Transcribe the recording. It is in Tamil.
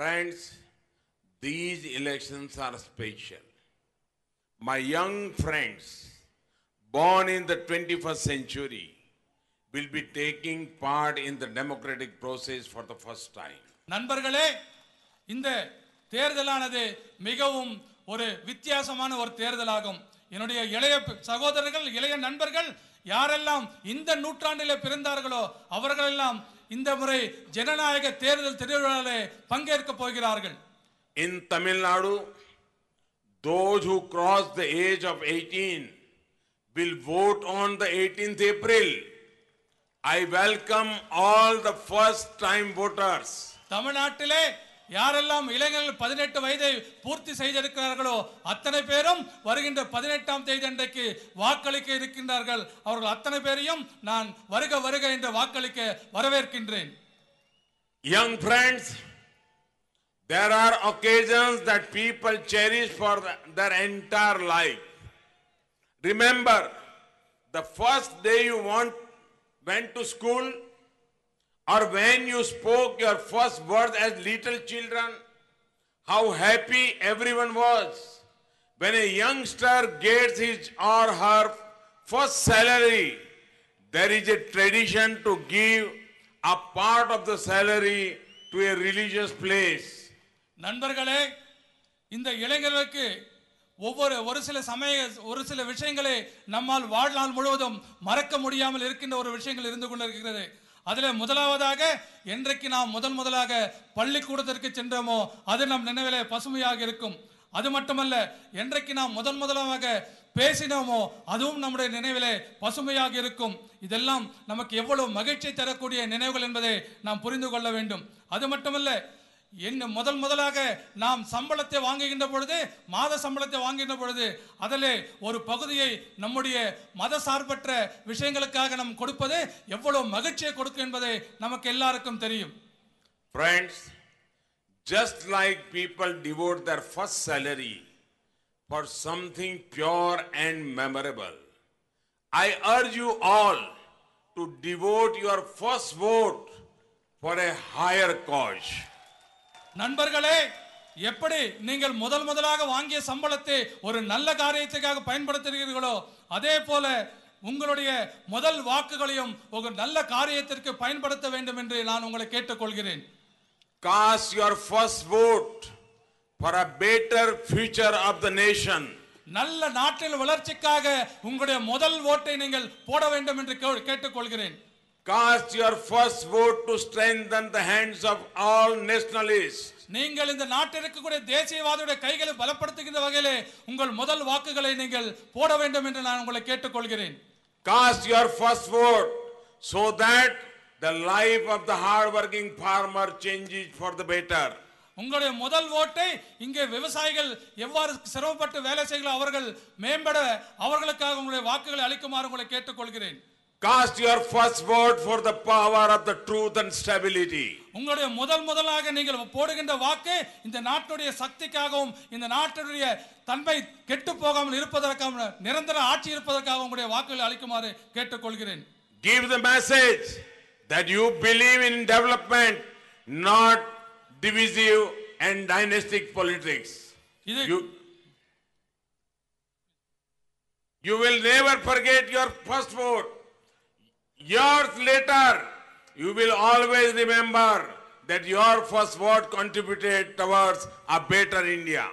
Friends, these elections are special. My young friends, born in the 21st century, will be taking part in the democratic process for the first time. நண்பர்களே, இந்த தேர்தலானது மிகவும் ஒரு வித்தியாசமான ஒரு தேர்தலாகும். என்னுடைய இளைய சகோதரர்கள், இளைய நண்பர்கள் யாரெல்லாம் இந்த நூற்றாண்டிலே பிறந்தார்களோ அவர்களெல்லாம் இந்த முறை ஜனநாயக தேர்தல் திருவிழாவிலே பங்கேற்க போகிறார்கள். In Tamil Nadu, those who cross the age of 18 will vote on the 18th April. I welcome all the first time voters. தமிழ்நாட்டிலே யாரெல்லாம் இளைஞர்கள் 18 வயதை பூர்த்தி செய்திருக்கிறார்களோ அத்தனை பேரும் வருகின்ற 18ஆம் தேதி அன்றைக்கு வாக்களிக்க இருக்கின்றார்கள். அவர்கள் அத்தனை பேரையும் நான் வருக வருக என்று வாக்களிக்க வரவேற்கின்றேன். Young friends, there are occasions that people cherish for their entire life. Remember, the first day you went to school, or when you spoke your first word as little children, how happy everyone was. When a youngster gets his or her first salary, there is a tradition to give a part of the salary to a religious place. நண்பர்களே, இந்த இளைஞர்களுக்கு ஒரு சில விஷயங்களை நம்மால் வாழ்நாள் முழுவதும் மறக்க முடியாமல் இருக்கின்ற ஒரு விஷயங்கள் இருந்து கொண்டிருக்கிறது. அதில் முதலாவதாக என்றைக்கு நாம் முதலாக பள்ளிக்கூடத்திற்கு சென்றோமோ அது நம் நினைவிலே பசுமையாக இருக்கும். அது மட்டுமல்ல, என்றைக்கு நாம் முதலாக பேசினோமோ அதுவும் நம்முடைய நினைவிலே பசுமையாக இருக்கும். இதெல்லாம் நமக்கு எவ்வளவு மகிழ்ச்சி தரக்கூடிய நினைவுகள் என்பதை நாம் புரிந்து கொள்ள வேண்டும். அது மட்டுமல்ல, முதலாக நாம் சம்பளத்தை வாங்குகின்ற பொழுது, மாத சம்பளத்தை வாங்குகின்ற பொழுது அதிலே ஒரு பகுதியை நம்முடைய மத சார்பற்ற விஷயங்களுக்காக நாம் கொடுப்பது எவ்வளவு மகிழ்ச்சியை கொடுக்கும் என்பதை நமக்கு எல்லாருக்கும் தெரியும். Friends, just like people devote their first salary for something pure and memorable, I urge you all to devote your first vote for a higher cause. நண்பர்களே, எப்படி நீங்கள் முதலாக வாங்கிய சம்பளத்தை ஒரு நல்ல காரியத்துக்காக பயன்படுத்துகிறீர்களோ அதே போல உங்களுடைய முதல் வாக்குகளையும் ஒரு நல்ல காரியத்திற்கு பயன்படுத்த வேண்டும் என்று நான் உங்களை கேட்டுக்கொள்கிறேன். Cast your first vote for a better future of the nation. நல்ல நாட்டின் வளர்ச்சிக்காக உங்களுடைய முதல் ஓட்டை நீங்கள் போட வேண்டும் என்று கேட்டுக்கொள்கிறேன். Cast your first vote to strengthen the hands of all nationalists. நீங்கள் இந்த நாட்டிற்கு கூட தேசியவாதியுடைய கைகளை பலப்படுத்துகின்ற வகையிலே உங்கள் முதல் வாக்குகளை நீங்கள் போட வேண்டும் என்று நான் உங்களை கேட்டுக்கொள்கிறேன். Cast your first vote so that the life of the hard working farmer changes for the better. உங்களுடைய முதல் ஓட்டை இங்கே விவசாயிகள் எவ்வாறு சிரமப்பட்டு வேலை செய்கிறார்கள் அவர்கள் மேம்பட அவர்களுக்காக உங்களுடைய வாக்குகளை அளிக்குமாறு உங்களை கேட்டுக்கொள்கிறேன். Cast your first vote for the power of the truth and stability. உங்களுடைய முதலாக நீங்கள் போடுகின்ற வாக்கு இந்த நாட்டுடைய சக்திக்காகவும் இந்த நாட்டுடைய தன்மை கெட்டு போகாமல் இருப்பதற்காக நிரந்தர ஆட்சி இருப்பதற்காக உங்களுடைய வாக்குகளை அளிக்குமாறு கேட்டுக்கொள்கிறேன். Give the message that you believe in development, not divisive and dynastic politics. You will never forget your first vote. Years later, you will always remember that your first vote contributed towards a better India.